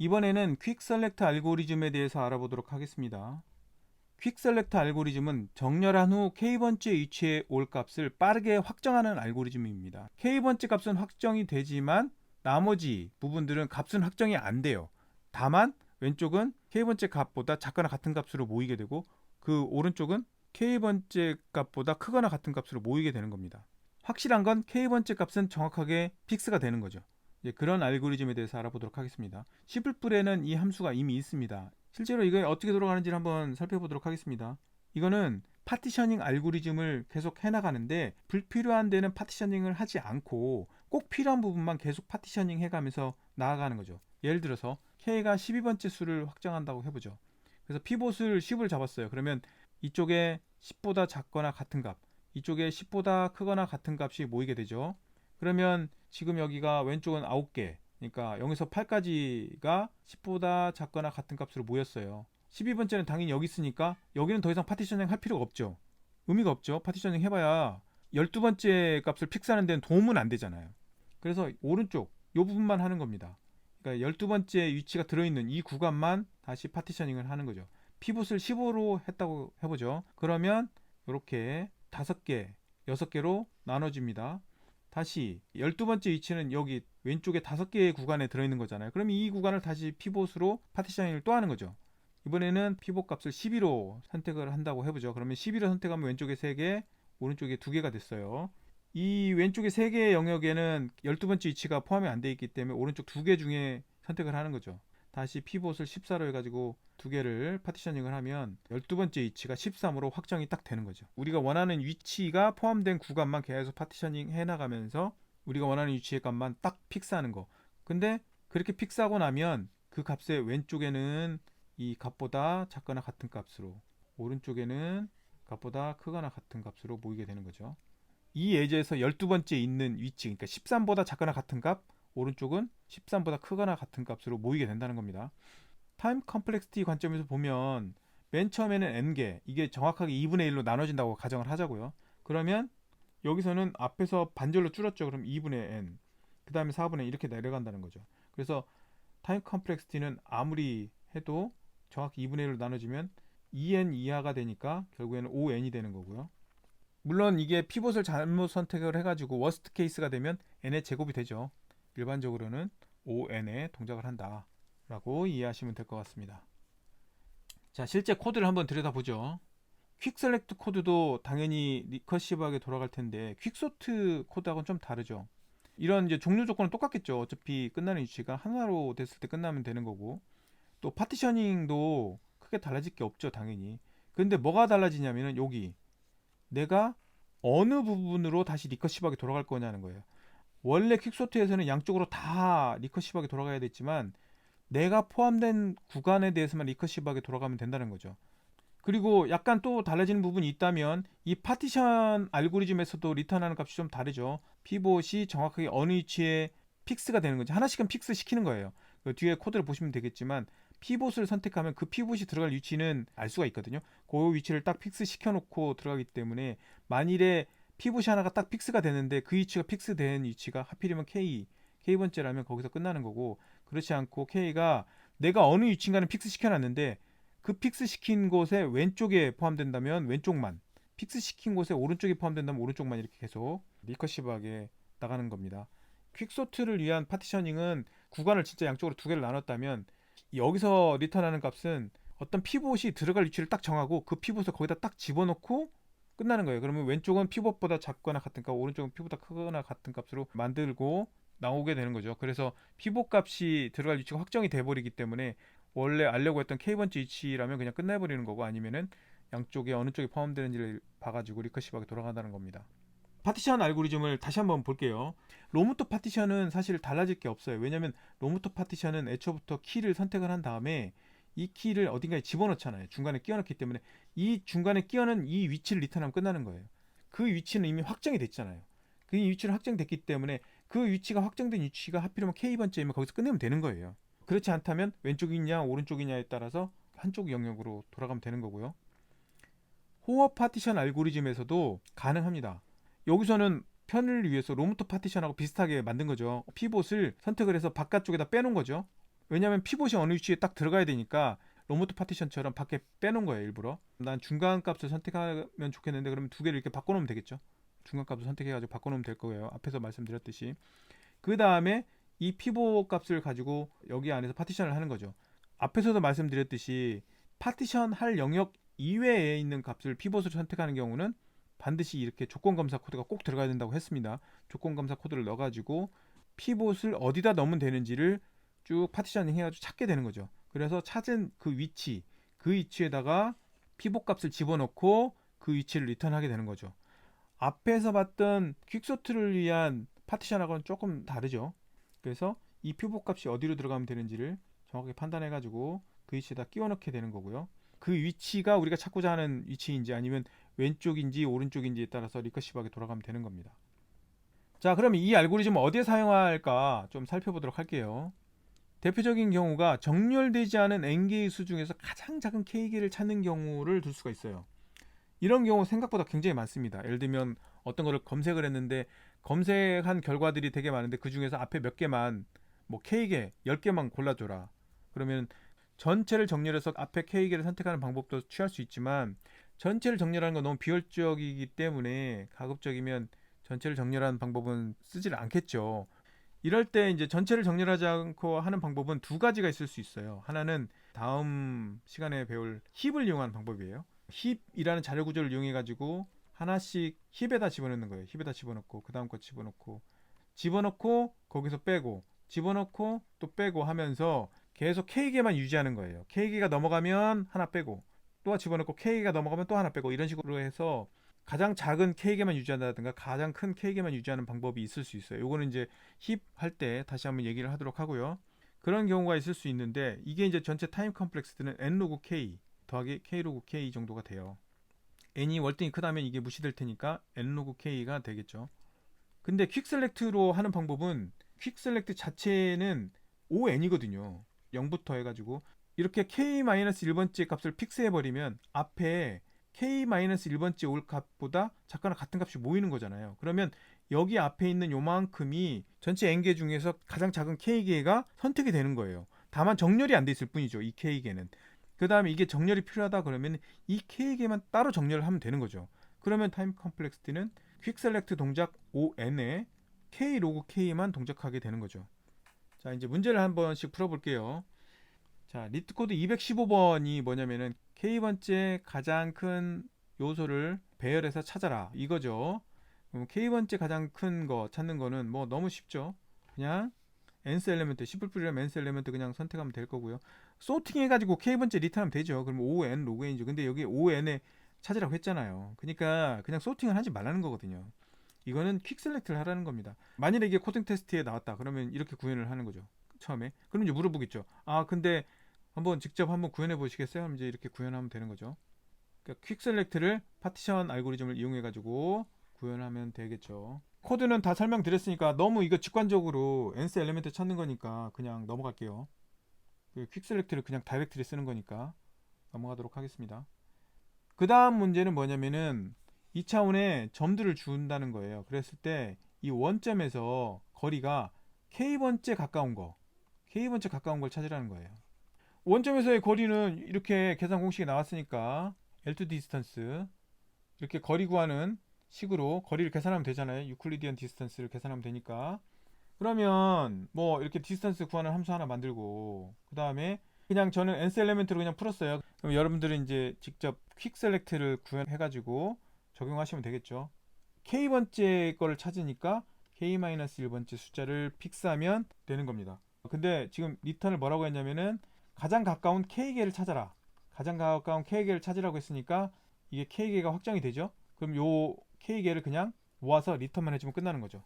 이번에는 퀵 셀렉트 알고리즘에 대해서 알아보도록 하겠습니다. 퀵 셀렉트 알고리즘은 정렬한 후 K번째 위치에 올 값을 빠르게 확정하는 알고리즘입니다. K번째 값은 확정이 되지만 나머지 부분들은 값은 확정이 안 돼요. 다만 왼쪽은 K번째 값보다 작거나 같은 값으로 모이게 되고 그 오른쪽은 K번째 값보다 크거나 같은 값으로 모이게 되는 겁니다. 확실한 건 K번째 값은 정확하게 픽스가 되는 거죠. 그런 알고리즘에 대해서 알아보도록 하겠습니다. C++에는 이 함수가 이미 있습니다. 실제로 이게 어떻게 돌아가는지를 한번 살펴보도록 하겠습니다. 이거는 파티셔닝 알고리즘을 계속 해나가는데 불필요한 데는 파티셔닝을 하지 않고 꼭 필요한 부분만 계속 파티셔닝 해가면서 나아가는 거죠. 예를 들어서 K가 12번째 수를 확정한다고 해보죠. 그래서 피봇을 10을 잡았어요. 그러면 이쪽에 10보다 작거나 같은 값, 이쪽에 10보다 크거나 같은 값이 모이게 되죠. 그러면 지금 여기가 왼쪽은 9개, 그러니까 0에서 8까지가 10보다 작거나 같은 값으로 모였어요. 12번째는 당연히 여기 있으니까 여기는 더 이상 파티셔닝 할 필요가 없죠. 의미가 없죠. 파티셔닝 해봐야 12번째 값을 픽스하는 데는 도움은 안 되잖아요. 그래서 오른쪽 이 부분만 하는 겁니다. 그러니까 12번째 위치가 들어있는 이 구간만 다시 파티셔닝을 하는 거죠. 피봇을 15로 했다고 해보죠. 그러면 이렇게 5개, 6개로 나눠집니다. 다시 12번째 위치는 여기 왼쪽에 5개의 구간에 들어있는 거잖아요. 그럼 이 구간을 다시 피봇으로 파티셔닝을 또 하는 거죠. 이번에는 피봇 값을 12로 선택을 한다고 해보죠. 그러면 12로 선택하면 왼쪽에 3개, 오른쪽에 2개가 됐어요. 이 왼쪽에 3개의 영역에는 12번째 위치가 포함이 안 되어 있기 때문에 오른쪽 2개 중에 선택을 하는 거죠. 다시 피봇을 14로 해가지고 2개를 파티셔닝을 하면 12번째 위치가 13으로 확정이 딱 되는 거죠. 우리가 원하는 위치가 포함된 구간만 계속 파티셔닝 해나가면서 우리가 원하는 위치의 값만 딱 픽스하는 거. 근데 그렇게 픽스하고 나면 그 값의 왼쪽에는 이 값보다 작거나 같은 값으로, 오른쪽에는 값보다 크거나 같은 값으로 모이게 되는 거죠. 이 예제에서 12번째 있는 위치, 그러니까 13보다 작거나 같은 값, 오른쪽은 13보다 크거나 같은 값으로 모이게 된다는 겁니다. 타임 컴플렉시티 관점에서 보면 맨 처음에는 n개, 이게 정확하게 2분의 1로 나눠진다고 가정을 하자고요. 그러면 여기서는 앞에서 반절로 줄었죠. 그럼 2분의 n, 그 다음에 4분의 1 이렇게 내려간다는 거죠. 그래서 타임 컴플렉시티는 아무리 해도 정확히 2분의 1로 나눠지면 2n 이하가 되니까 결국에는 5n이 되는 거고요. 물론 이게 피봇을 잘못 선택을 해가지고 워스트 케이스가 되면 n의 제곱이 되죠. 일반적으로는 5n에 동작을 한다 라고 이해하시면 될 것 같습니다. 자, 실제 코드를 한번 들여다보죠. 퀵 셀렉트 코드도 당연히 리커시브하게 돌아갈 텐데 퀵소트 코드하고는 좀 다르죠. 이런 이제 종료 조건은 똑같겠죠. 어차피 끝나는 위치가 하나로 됐을 때 끝나면 되는 거고, 또 파티셔닝도 크게 달라질 게 없죠, 당연히. 근데 뭐가 달라지냐면은 여기 내가 어느 부분으로 다시 리커시브하게 돌아갈 거냐는 거예요. 원래 퀵소트에서는 양쪽으로 다 리커시브하게 돌아가야 됐지만 내가 포함된 구간에 대해서만 리커시브하게 돌아가면 된다는 거죠. 그리고 약간 또 달라지는 부분이 있다면 이 파티션 알고리즘에서도 리턴하는 값이 좀 다르죠. 피봇이 정확하게 어느 위치에 픽스가 되는 건지 하나씩은 픽스 시키는 거예요. 그 뒤에 코드를 보시면 되겠지만 피봇을 선택하면 그 피봇이 들어갈 위치는 알 수가 있거든요. 그 위치를 딱 픽스 시켜놓고 들어가기 때문에 만일에 피봇이 하나가 딱 픽스가 되는데 그 위치가 픽스된 위치가 하필이면 K번째라면 거기서 끝나는 거고, 그렇지 않고 K가 내가 어느 위치인가는 픽스 시켜놨는데 그 픽스 시킨 곳에 왼쪽에 포함된다면 왼쪽만, 픽스 시킨 곳에 오른쪽이 포함된다면 오른쪽만, 이렇게 계속 리커시브하게 나가는 겁니다. 퀵소트를 위한 파티셔닝은 구간을 진짜 양쪽으로 2개를 나눴다면 여기서 리턴하는 값은 어떤 피봇이 들어갈 위치를 딱 정하고 그 피봇을 거기다 딱 집어넣고 끝나는 거예요. 그러면 왼쪽은 피봇보다 작거나 같은 값, 오른쪽은 피봇보다 크거나 같은 값으로 만들고 나오게 되는 거죠. 그래서 피봇 값이 들어갈 위치가 확정이 돼 버리기 때문에 원래 알려고 했던 K번째 위치라면 그냥 끝내버리는 거고, 아니면은 양쪽에 어느 쪽이 포함되는지를 봐가지고 리커시브하게 돌아간다는 겁니다. 파티션 알고리즘을 다시 한번 볼게요. 로무토 파티션은 사실 달라질 게 없어요. 왜냐면 로무토 파티션은 애초부터 키를 선택을 한 다음에 이 키를 어딘가에 집어넣잖아요. 중간에 끼워넣기 때문에 이 중간에 끼워넣은 이 위치를 리턴하면 끝나는 거예요. 그 위치는 이미 확정이 됐잖아요. 그 위치는 확정됐기 때문에 그 위치가 확정된 위치가 하필이면 K번째이면 거기서 끝내면 되는 거예요. 그렇지 않다면 왼쪽이냐 오른쪽이냐에 따라서 한쪽 영역으로 돌아가면 되는 거고요. 호어 파티션 알고리즘에서도 가능합니다. 여기서는 편을 위해서 로무토 파티션하고 비슷하게 만든 거죠. 피봇을 선택을 해서 바깥쪽에다 빼놓은 거죠. 왜냐하면 피봇이 어느 위치에 딱 들어가야 되니까 로모트 파티션처럼 밖에 빼놓은 거예요, 일부러. 난 중간 값을 선택하면 좋겠는데 그러면 두 개를 이렇게 바꿔놓으면 되겠죠. 중간 값을 선택해가지고 바꿔놓으면 될 거예요. 앞에서 말씀드렸듯이. 그 다음에 이 피봇 값을 가지고 여기 안에서 파티션을 하는 거죠. 앞에서도 말씀드렸듯이 파티션 할 영역 이외에 있는 값을 피봇으로 선택하는 경우는 반드시 이렇게 조건검사 코드가 꼭 들어가야 된다고 했습니다. 조건검사 코드를 넣어가지고 피봇을 어디다 넣으면 되는지를 쭉 파티셔닝 해가지고 찾게 되는 거죠. 그래서 찾은 그 위치에다가 피봇 값을 집어넣고 그 위치를 리턴하게 되는 거죠. 앞에서 봤던 퀵소트를 위한 파티션하고는 조금 다르죠. 그래서 이 피봇 값이 어디로 들어가면 되는지를 정확하게 판단해가지고 그 위치에다 끼워 넣게 되는 거고요. 그 위치가 우리가 찾고자 하는 위치인지 아니면 왼쪽인지 오른쪽인지에 따라서 리커시브하게 돌아가면 되는 겁니다. 자, 그럼 이 알고리즘을 어디에 사용할까 좀 살펴보도록 할게요. 대표적인 경우가 정렬되지 않은 n개의 수 중에서 가장 작은 k개를 찾는 경우를 둘 수가 있어요. 이런 경우 생각보다 굉장히 많습니다. 예를 들면 어떤 거를 검색을 했는데 검색한 결과들이 되게 많은데 그 중에서 앞에 몇 개만 뭐 k개, 10개만 골라줘라. 그러면 전체를 정렬해서 앞에 k개를 선택하는 방법도 취할 수 있지만 전체를 정렬하는 건 너무 비효율적이기 때문에 가급적이면 전체를 정렬하는 방법은 쓰질 않겠죠. 이럴 때 이제 전체를 정렬하지 않고 하는 방법은 두 가지가 있을 수 있어요. 하나는 다음 시간에 배울 힙을 이용하는 방법이에요. 힙이라는 자료 구조를 이용해 가지고 하나씩 힙에다 집어넣는 거예요. 힙에다 집어넣고 그 다음 거 집어넣고 거기서 빼고 집어넣고 또 빼고 하면서 계속 K개만 유지하는 거예요. K개가 넘어가면 하나 빼고 또 집어넣고 K개가 넘어가면 또 하나 빼고 이런 식으로 해서 가장 작은 K개만 유지한다든가 가장 큰 K개만 유지하는 방법이 있을 수 있어요. 요거는 이제 힙 할 때 다시 한번 얘기를 하도록 하고요. 그런 경우가 있을 수 있는데 이게 이제 전체 타임 컴플렉스들은 n 로그 k 더하기 k 로그 k 정도가 돼요. n이 월등히 크다면 이게 무시될 테니까 n 로그 k가 되겠죠. 근데 퀵셀렉트로 하는 방법은 퀵셀렉트 자체는 on이거든요. 0부터 해가지고 이렇게 k-1번째 값을 픽스해버리면 앞에 k-1번째 올 값보다 작거나 같은 값이 모이는 거잖아요. 그러면 여기 앞에 있는 요만큼이 전체 n개 중에서 가장 작은 k개가 선택이 되는 거예요. 다만 정렬이 안 돼 있을 뿐이죠. 이 k개는. 그 다음에 이게 정렬이 필요하다 그러면 이 k개만 따로 정렬을 하면 되는 거죠. 그러면 타임 컴플렉시티는 퀵셀렉트 동작 on에 k 로그 k만 동작하게 되는 거죠. 자, 이제 문제를 한 번씩 풀어볼게요. 자, 리트 코드 215번이 뭐냐면은 k번째 가장 큰 요소를 배열해서 찾아라 이거죠. 그럼 k번째 가장 큰 거 찾는 거는 뭐 너무 쉽죠. 그냥 nth 엘리먼트 10을 뿌리려면 nth 엘리먼트 그냥 선택하면 될 거고요. 소팅 해가지고 k번째 리턴하면 되죠. 그럼 on 로그 n이죠. 근데 여기 on에 찾으라고 했잖아요. 그러니까 그냥 소팅을 하지 말라는 거거든요. 이거는 퀵 셀렉트를 하라는 겁니다. 만일에 이게 코딩 테스트에 나왔다 그러면 이렇게 구현을 하는 거죠. 처음에. 그럼 이제 물어보겠죠. 아, 근데 직접 한번 구현해 보시겠어요? 그럼 이제 이렇게 구현하면 되는 거죠. 그러니까 퀵 셀렉트를 파티션 알고리즘을 이용해 가지고 구현하면 되겠죠. 코드는 다 설명드렸으니까 너무 이거 직관적으로 nth 엘리멘트 찾는 거니까 그냥 넘어갈게요. 퀵 셀렉트를 그냥 다이렉트리 쓰는 거니까 넘어가도록 하겠습니다. 그 다음 문제는 뭐냐면은 2차원에 점들을 준다는 거예요. 그랬을 때 이 원점에서 거리가 k번째 가까운 걸 찾으라는 거예요. 원점에서의 거리는 이렇게 계산 공식이 나왔으니까 L2 디스턴스 이렇게 거리 구하는 식으로 거리를 계산하면 되잖아요. 유클리디언 디스턴스를 계산하면 되니까. 그러면 뭐 이렇게 디스턴스 구하는 함수 하나 만들고 그 다음에 그냥 저는 nth 엘리멘트로 그냥 풀었어요. 그럼 여러분들은 이제 직접 퀵 셀렉트를 구현해가지고 적용하시면 되겠죠. k번째 거를 찾으니까 k-1번째 숫자를 픽스하면 되는 겁니다. 근데 지금 리턴을 뭐라고 했냐면은 가장 가까운 k개를 찾아라. 가장 가까운 k개를 찾으라고 했으니까 이게 k개가 확정이 되죠. 그럼 요 k개를 그냥 모아서 리턴만 해주면 끝나는 거죠.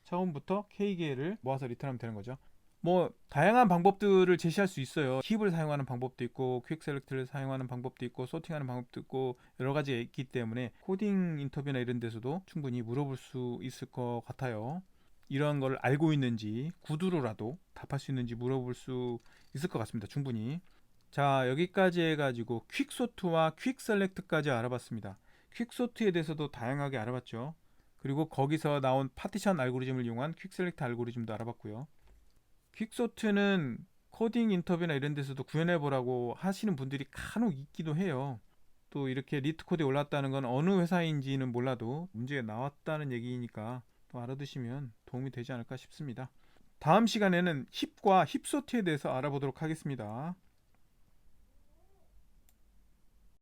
처음부터 k개를 모아서 리턴하면 되는 거죠. 뭐 다양한 방법들을 제시할 수 있어요. 힙을 사용하는 방법도 있고 퀵 셀렉트를 사용하는 방법도 있고 소팅하는 방법도 있고 여러 가지가 있기 때문에 코딩 인터뷰나 이런 데서도 충분히 물어볼 수 있을 것 같아요. 이런 걸 알고 있는지 구두로라도 답할 수 있는지 물어볼 수 있을 것 같습니다. 충분히. 자, 여기까지 해가지고 퀵소트와 퀵셀렉트까지 알아봤습니다. 퀵소트에 대해서도 다양하게 알아봤죠. 그리고 거기서 나온 파티션 알고리즘을 이용한 퀵셀렉트 알고리즘도 알아봤고요. 퀵소트는 코딩 인터뷰나 이런 데서도 구현해 보라고 하시는 분들이 간혹 있기도 해요. 또 이렇게 리트 코드에 올랐다는 건 어느 회사인지는 몰라도 문제가 나왔다는 얘기니까 또 알아두시면 도움이 되지 않을까 싶습니다. 다음 시간에는 힙과 힙소트에 대해서 알아보도록 하겠습니다.